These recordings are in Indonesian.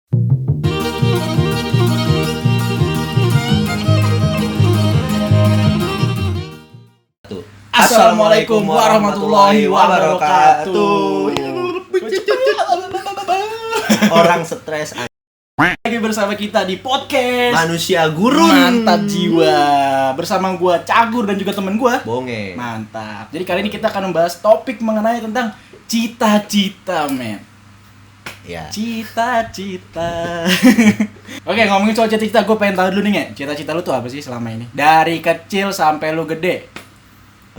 Assalamualaikum warahmatullahi wabarakatuh. Orang stres Lagi bersama kita di podcast manusia gurun Mantap Jiwa. Bersama gua Cagur dan juga temen gua Bonge. Mantap. Jadi kali ini kita akan membahas topik mengenai tentang cita-cita, men. Ya. Cita-cita. Oke, ngomongin soal cita-cita, gue pengen tahu dulu nih, Nge. Cita-cita lu tuh apa sih selama ini? Dari kecil sampai lu gede.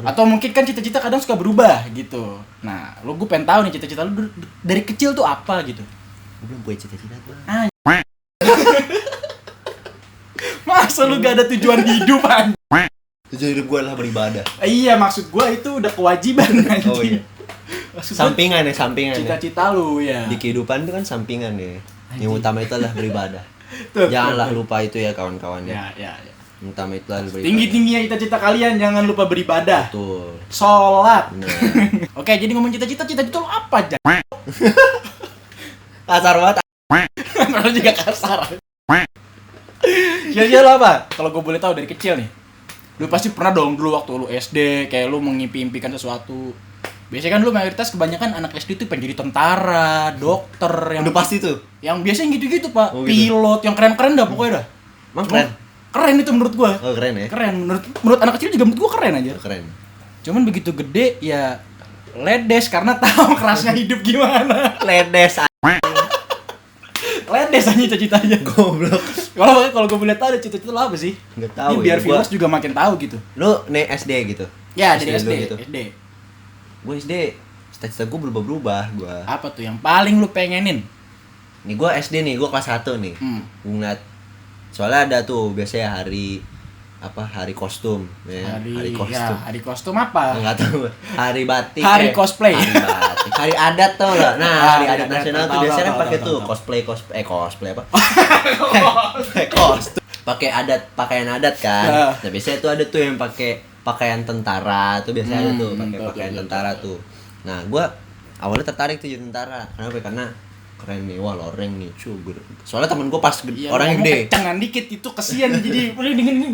Atau mungkin kan cita-cita kadang suka berubah gitu. Nah, gue pengen tahu nih cita-cita lu dari kecil tuh apa gitu. Gue belum punya cita-cita tuh. Masa lu gak ada tujuan hidup, anjing? Tujuan hidup gue adalah beribadah. Iya, maksud gue itu udah kewajiban, anjing. Oh iya. Sampingan ya. Cita-cita lu ya. Di kehidupan itu kan sampingan ya. Anjing. Yang utama itu adalah beribadah. Janganlah lupa itu ya kawan-kawan ya. Ya. Yang utama itu adalah beribadah. Tinggi-tingginya cita-cita kalian, jangan lupa beribadah. Betul. Sholat. Nah. Oke, jadi ngomong cita-cita lu apa aja? Kasar banget. Kalau juga kasar. Kira-kira lo apa? Kalau gue boleh tahu dari kecil nih. Lu pasti pernah dong dulu waktu lu SD, kayak lu mengimpi-impikan sesuatu. Biasanya kan lu mayoritas kebanyakan anak SD tuh pengen jadi tentara, dokter, yang Udah pasti tuh. yang biasanya gitu-gitu, Pak. Oh, gitu. Pilot, yang keren-keren dah pokoknya dah. Emang keren? Keren itu menurut gua. Oh keren ya. Keren menurut anak kecil juga menurut gua keren aja. Keren. Cuman begitu gede ya ledes karena tahu kerasnya hidup gimana. Ledes. Ledes aja cita-citanya. Goblok. Kalau gue boleh tahu cita-cita lo apa sih? Nggak tahu. Ini biar ya. viewers juga makin tahu gitu. Lu nih SD gitu. Ya, dari SD dulu gitu. SD. Gue SD cita-cita gue berubah-berubah gue. Apa tuh yang paling lu pengenin? Nih gue SD nih, gue kelas 1 nih. Gue ngeliat soalnya ada tuh biasanya hari kostum ya. Hari kostum. Ya, hari kostum apa? Enggak tahu. Hari batik. Hari cosplay. Hari batik. Hari adat tau enggak? Nah, hari adat nasional tuh tahu, biasanya kan tahu, pakai tahu, tuh tahu. cosplay apa? Kostum. Pakai pakaian adat kan. Ya. Nah, biasanya tuh ada tuh yang pakai pakaian tentara tuh biasanya ada tuh pakai pakaian betul, tentara tuh. Nah, gua awalnya tertarik tuh jadi tentara. Kenapa? Karena keren nih, wah loreng nih, cuy. Soalnya temen gue pas Iya, orangnya ngomong gede. Kencangan dikit itu kesian jadi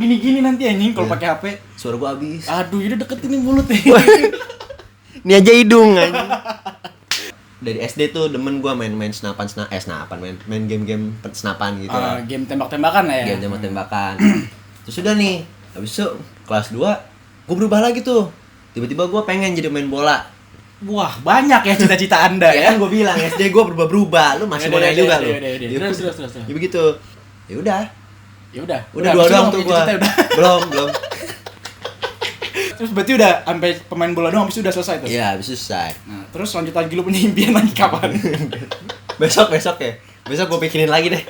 gini-gini nanti anjing kalau Iya. pakai HP. Suara gue habis. Aduh, ini deketin mulutnya. Ini aja hidung anjing. Dari SD tuh demen gue main senapan main game-game senapan gitu lah. Game tembak-tembakan lah ya. Game tembak-tembakan. Terus udah nih, habis itu kelas 2 gue berubah lagi tuh. Tiba-tiba gue pengen jadi main bola. Wah, banyak ya cita-cita Anda Ya ya. kan gue bilang SD gue berubah-berubah, lu masih boleh juga lu. Terus. Ya begitu. Ya udah. Ya udah. Udah dua doang tuh gua. Udah. Belum. Terus berarti udah sampai pemain bola doang habis itu udah selesai tuh. Iya, habis selesai. Nah, terus lanjut lagi lu punya impian lagi kapan? Besok ya. Besok gue pikirin lagi deh.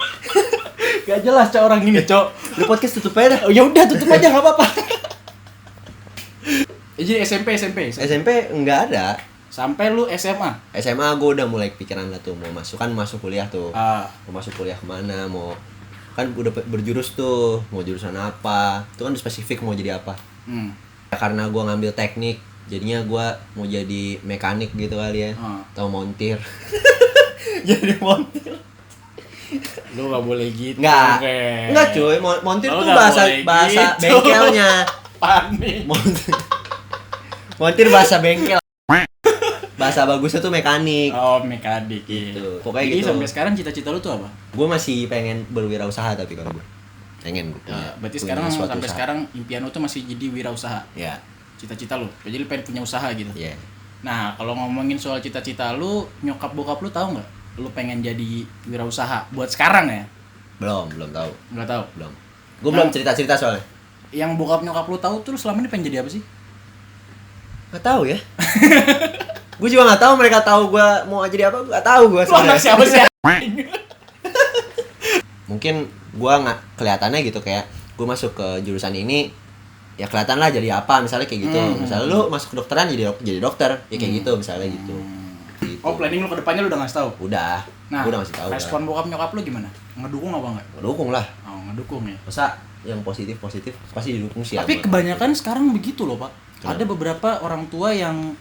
Gak jelas Cok orang ini, Cok. Lu podcast tutup aja dah. Oh, ya udah tutup aja enggak apa-apa. Jadi SMP. SMP enggak ada. Sampai lu SMA. SMA gue udah mulai kepikiran lah tuh mau masuk kuliah tuh. Mau masuk kuliah kemana, mau kan udah berjurus tuh, mau jurusan apa. Itu kan udah spesifik mau jadi apa. Ya, karena gue ngambil teknik, jadinya gue mau jadi mekanik gitu kali ya. Atau montir. Jadi montir. Lu gak boleh gitu. Enggak cuy, montir Lu tuh nggak bahasa boleh gitu. bengkelnya. Panik. Montir bahasa bengkel. Bahasa bagusnya tuh mekanik. Oh, mekanik gitu. Pokoknya jadi gitu. sampai sekarang cita-cita lu tuh apa? Gue masih pengen berwirausaha tapi kalau gue pengen Berarti punya sekarang suatu sampai usaha. sekarang impian lu tuh masih jadi wirausaha. Ya. Cita-cita lu. Jadi lu pengen punya usaha gitu. Iya. Nah, kalau ngomongin soal cita-cita lu, nyokap bokap lu tahu nggak? Lu pengen jadi wirausaha buat sekarang ya? Belum tahu. Nggak tahu. Belum. Gue belum cerita-cerita soalnya. Yang bokap nyokap lu tahu tuh lu selama ini pengen jadi apa sih? Gak tahu ya. Gue juga gak tahu mereka tahu gue mau jadi apa. Gak tahu gue Lu anak siapa sih? Mungkin gue nggak kelihatannya gitu kayak gue masuk ke jurusan ini ya kelihatan lah jadi apa misalnya kayak gitu. Misalnya lu masuk kedokteran jadi dokter ya kayak gitu misalnya gitu. Gitu. Oh, planning lu ke depannya lu udah ngasih tahu? Udah. Nah, Gue udah ngasih tahu. respon bokap nyokap lu gimana? Ngedukung apa enggak? Dukung lah. Oh, ngedukung ya. Masa yang positif pasti didukung sih. Tapi kebanyakan sekarang begitu loh, Pak. Kenapa? Ada beberapa orang tua yang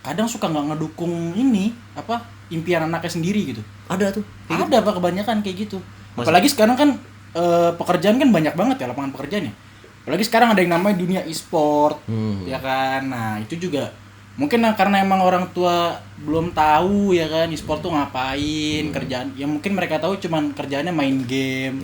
kadang suka nggak ngedukung ini impian anaknya sendiri gitu. Ada tuh. Ada Pak, kebanyakan kayak gitu. Apalagi sekarang kan pekerjaan kan banyak banget ya, lapangan pekerjaannya. Apalagi sekarang ada yang namanya dunia e-sport, ya kan. Nah, itu juga mungkin karena emang orang tua belum tahu ya kan e-sport tuh ngapain, kerjaan. Ya mungkin mereka tahu cuman kerjaannya main game.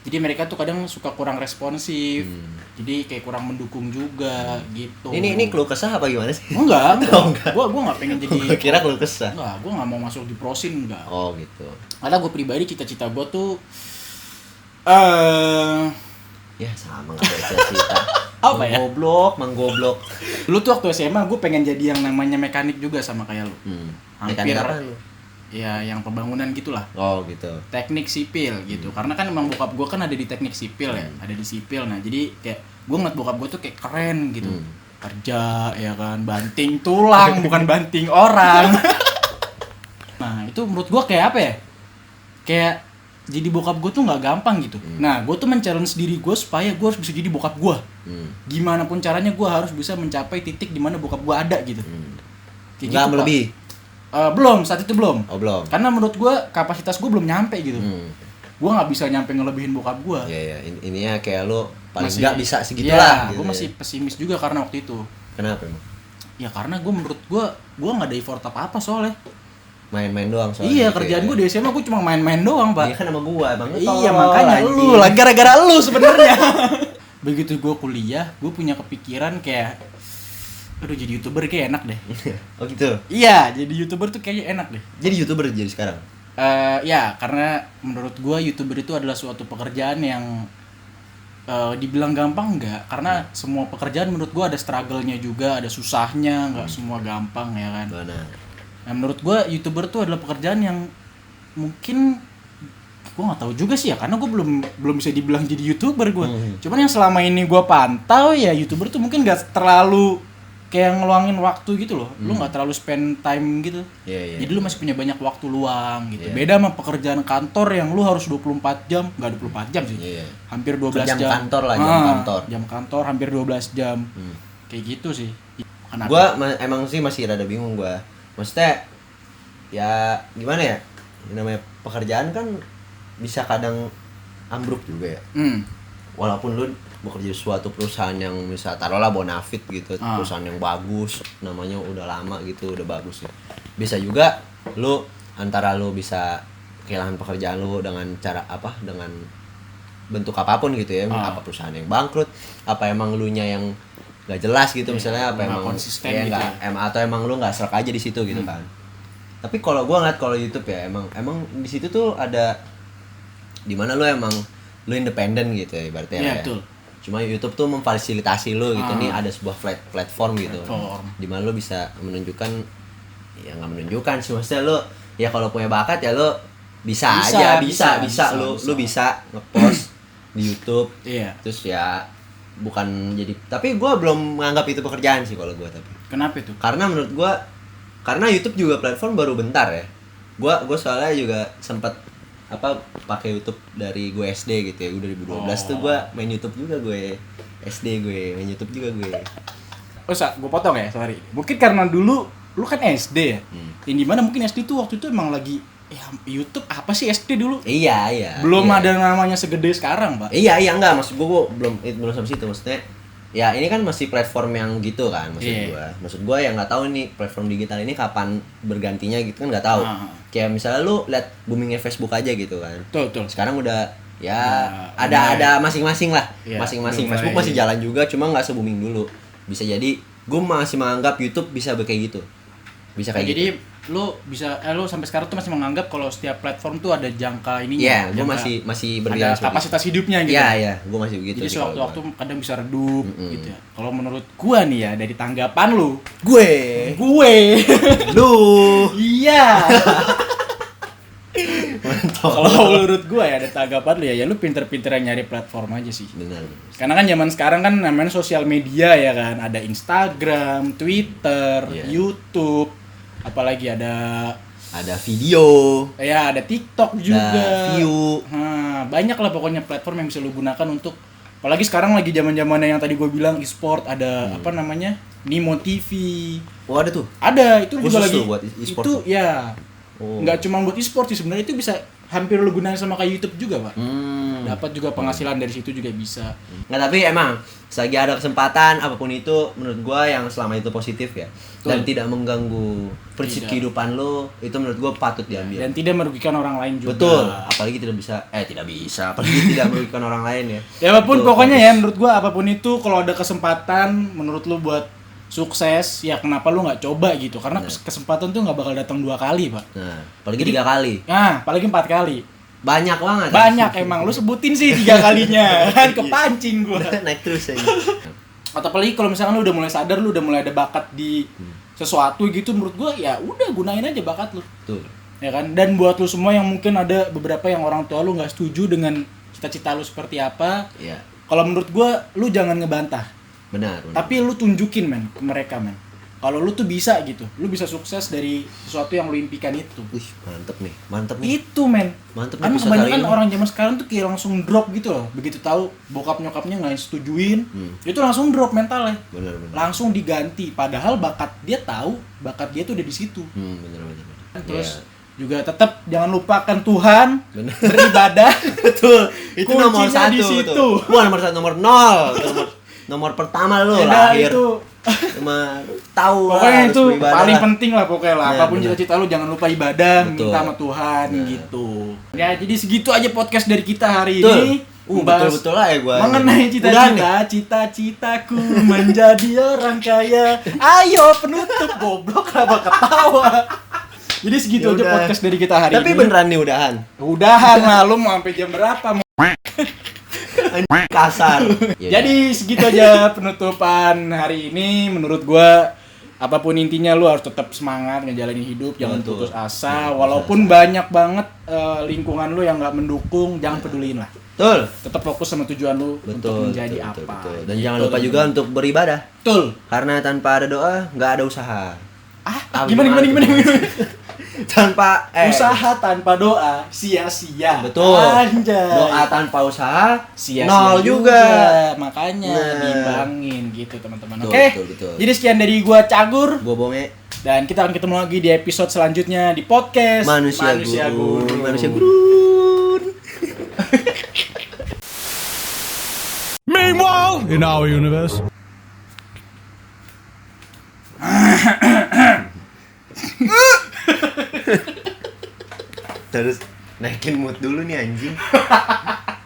Jadi mereka tuh kadang suka kurang responsif. Jadi kayak kurang mendukung juga gitu. Ini keluh kesah apa gimana sih? Enggak. Gua enggak pengen jadi. Gua kira keluh kesah. Enggak, gua enggak mau masuk di prosin enggak. Oh, gitu. Karena gue pribadi cita-cita gue tuh ya sama nggak ada cita. Apa ya? Menggoblok. Lu tuh waktu SMA gue pengen jadi yang namanya mekanik juga sama kayak lu. Mekanik apa lu? Ya yang pembangunan gitulah. Oh, gitu. Teknik sipil gitu. Karena kan emang bokap gue kan ada di teknik sipil ya, ada di sipil. Nah, jadi kayak gue ngeliat bokap gue tuh kayak keren gitu. Kerja ya kan, banting tulang bukan banting orang. Nah, itu menurut gue kayak apa ya? Kayak jadi bokap gue tuh nggak gampang gitu. Nah, gue tuh men-challenge diri gue supaya gue harus bisa jadi bokap gue. Gimana pun caranya gue harus bisa mencapai titik di mana bokap gue ada gitu. Nggak gitu, melebihi? Belum, saat itu belum. Oh, belum. Karena menurut gue kapasitas gue belum nyampe gitu. Gue nggak bisa nyampe ngelebihin bokap gue. Iya. Ininya kayak lo paling nggak bisa segitulah. Iya, gue masih pesimis juga karena waktu itu. Kenapa emang? Ya karena menurut gue nggak ada effort apa soalnya. Main-main doang soalnya. Iya, kerjaan gue di SMA gue cuma main-main doang, Pak. Iya kan sama gue, Bang. Iya, makanya lu lah, gara-gara lu sebenarnya. Begitu gue kuliah, gue punya kepikiran kayak aduh jadi YouTuber kayak enak deh. Oh gitu? Iya, jadi YouTuber tuh kayaknya enak deh. Jadi YouTuber jadi sekarang? Ya, karena menurut gue YouTuber itu adalah suatu pekerjaan yang dibilang gampang enggak. Karena semua pekerjaan menurut gue ada struggle-nya juga, ada susahnya, enggak semua gampang ya kan. Benar. Nah, menurut gue YouTuber tuh adalah pekerjaan yang mungkin gue nggak tahu juga sih ya, karena gue belum bisa dibilang jadi YouTuber gue. Cuman yang selama ini gue pantau ya YouTuber tuh mungkin nggak terlalu kayak ngeluangin waktu gitu loh. Lu nggak terlalu spend time gitu. Jadi lu masih punya banyak waktu luang gitu. Beda sama pekerjaan kantor yang lu harus 24 jam, nggak 24 jam sih. Hampir 12 jam. Jam kantor lah, jam kantor. Jam kantor hampir 12 jam. Kayak gitu sih. Gue emang sih masih rada bingung gue. Maksudnya ya gimana ya, namanya pekerjaan kan bisa kadang ambruk juga ya. Walaupun lu bekerja di suatu perusahaan yang misal taruhlah Bonafit gitu, perusahaan yang bagus, namanya udah lama gitu, udah bagus ya. Bisa juga lu antara lu bisa kehilangan pekerjaan lu dengan cara apa, dengan bentuk apapun gitu ya. Apa perusahaan yang bangkrut, apa emang lu nya yang gak jelas gitu, misalnya apa emang konsisten ya, gitu atau emang lu nggak serak aja di situ gitu kan. Tapi kalau gue ngeliat kalau YouTube ya emang di situ tuh ada dimana lu emang lu independen gitu ya ibaratnya ya. Betul. Cuma YouTube tuh memfasilitasi lu gitu, nih ada sebuah platform gitu. Dimana lu bisa menunjukkan, ya nggak menunjukkan sih, maksudnya lu ya kalau punya bakat ya lu bisa lu bisa ngepost di YouTube. Terus ya bukan jadi, tapi gue belum menganggap itu pekerjaan sih kalau gue. Tapi kenapa itu? karena menurut gue, karena YouTube juga platform baru bentar ya. Gue soalnya juga sempat pakai YouTube dari gue SD gitu ya. 2012 tuh gue main YouTube juga, gue SD gue main YouTube juga gue. Gue potong ya, sorry. Mungkin karena dulu lu kan SD ya. Yang dimana mungkin SD tuh waktu itu emang lagi YouTube apa sih SD dulu? Iya. Belum ada namanya segede sekarang, Pak. Iya enggak, maksud gue belum sampai situ, maksudnya. Ya ini kan masih platform yang gitu kan, maksud gue yang nggak tahu nih platform digital ini kapan bergantinya gitu kan nggak tahu. Kayak misalnya lu lihat boomingnya Facebook aja gitu kan. Betul. Sekarang udah ada masing-masing lah, masing-masing. Facebook masih jalan juga, cuma nggak se-booming dulu. Bisa jadi gue masih menganggap YouTube bisa kayak gitu, bisa kayak gitu. Jadi lu sampai sekarang tuh masih menganggap kalau setiap platform tuh ada jangka ininya. Iya, gue masih berbicara ada kapasitas hidupnya gitu. Iya, gue masih begitu. Jadi sewaktu-waktu kadang bisa redup gitu ya. Kalau menurut gua nih ya, dari tanggapan lu, lu iya. Kalau menurut gua ya, ada tanggapan lu ya lu pinter-pinteran nyari platform aja sih. Benar. Karena kan zaman sekarang kan namanya sosial media ya kan, ada Instagram, Twitter, YouTube, apalagi ada video, ya ada TikTok juga, ada view. Banyak lah pokoknya platform yang bisa lu gunakan untuk, apalagi sekarang lagi zaman-zamannya yang tadi gue bilang e-sport, ada apa namanya, Nimo TV. Oh ada tuh? Ada, itu khusus juga lagi buat e-sport itu tuh? Ya Nggak cuma buat e-sport sih sebenarnya, itu bisa hampir lu gunain sama kayak YouTube juga, Pak. Dapat juga penghasilan dari situ juga bisa. Nggak, tapi emang selagi ada kesempatan apapun itu, menurut gua yang selama itu positif ya, dan tidak mengganggu prinsip kehidupan lo, itu menurut gua patut diambil. Dan tidak merugikan orang lain juga. Betul, apalagi apalagi tidak merugikan orang lain ya. Ya apapun pokoknya ya, menurut gua apapun itu, kalau ada kesempatan menurut lu buat sukses, ya kenapa lu nggak coba gitu? Karena kesempatan tuh nggak bakal datang 2 kali, Pak. Nah, apalagi 3 kali. Nah, apalagi 4 kali. Banyak banget. Banyak emang, lu sebutin sih 3 kalinya. Kan kepancing gua. Naik terus aja. Atau apalagi kalau misalkan lu udah mulai sadar, lu udah mulai ada bakat di sesuatu gitu, menurut gua ya udah gunain aja bakat lu. Betul. Ya kan? Dan buat lu semua yang mungkin ada beberapa yang orang tua lu nggak setuju dengan cita-cita lu seperti apa. Iya. Kalau menurut gua, lu jangan ngebantah. Benar. Tapi lu tunjukin ke mereka kalau lu tuh bisa gitu, lu bisa sukses dari sesuatu yang lu impikan itu. Wih, mantep nih. Itu Mantep kan nih. kebanyakan orang zaman sekarang tuh kayak langsung drop gitu loh, begitu tahu bokap nyokapnya nggak setujuin, itu langsung drop mentalnya. Benar. Langsung diganti, padahal bakat dia tuh udah di situ. Benar. Terus juga tetap jangan lupakan Tuhan, Bener. beribadah. Betul. Itu nomor Kuncinya 1 di situ. tuh. Bukan nomor 1, nomor 0. Nomor pertama lu lahir. Itu Cuma tahu pokoknya itu beribadah. paling penting lah pokoknya lah. Ya, Apapun bener. cita-cita lu jangan lupa ibadah, Betul. minta sama Tuhan gitu. Ya jadi segitu aja podcast dari kita hari Betul. ini. Betul-betul lah ya gua. Mengenai cita-citaku menjadi orang kaya. Ayo penutup, goblok kenapa ketawa. Jadi segitu aja podcast dari kita hari ini. Tapi beneran nih udahan. Udahan lah, lu mau sampai jam berapa? Kasar. Jadi segitu aja penutupan hari ini. Menurut gua apapun intinya lu harus tetap semangat ngejalanin hidup, jangan putus asa. Walaupun banyak banget lingkungan lu yang nggak mendukung, jangan peduliin lah. Betul. Tetap fokus sama tujuan lu untuk menjadi apa. Betul. Dan jangan lupa juga untuk beribadah. Betul. Karena tanpa ada doa nggak ada usaha. Gimana? Tanpa usaha tanpa doa sia-sia. Betul. Anjay. Doa tanpa usaha sia-sia nol juga. Makanya diimbangin gitu teman-teman. Betul, Oke. betul. Jadi sekian dari gua Cagur. Gua Bonge. Dan kita akan ketemu lagi di episode selanjutnya di podcast Manusia Gurun. Meanwhile, in our universe. Terus naikin mood dulu nih anjing.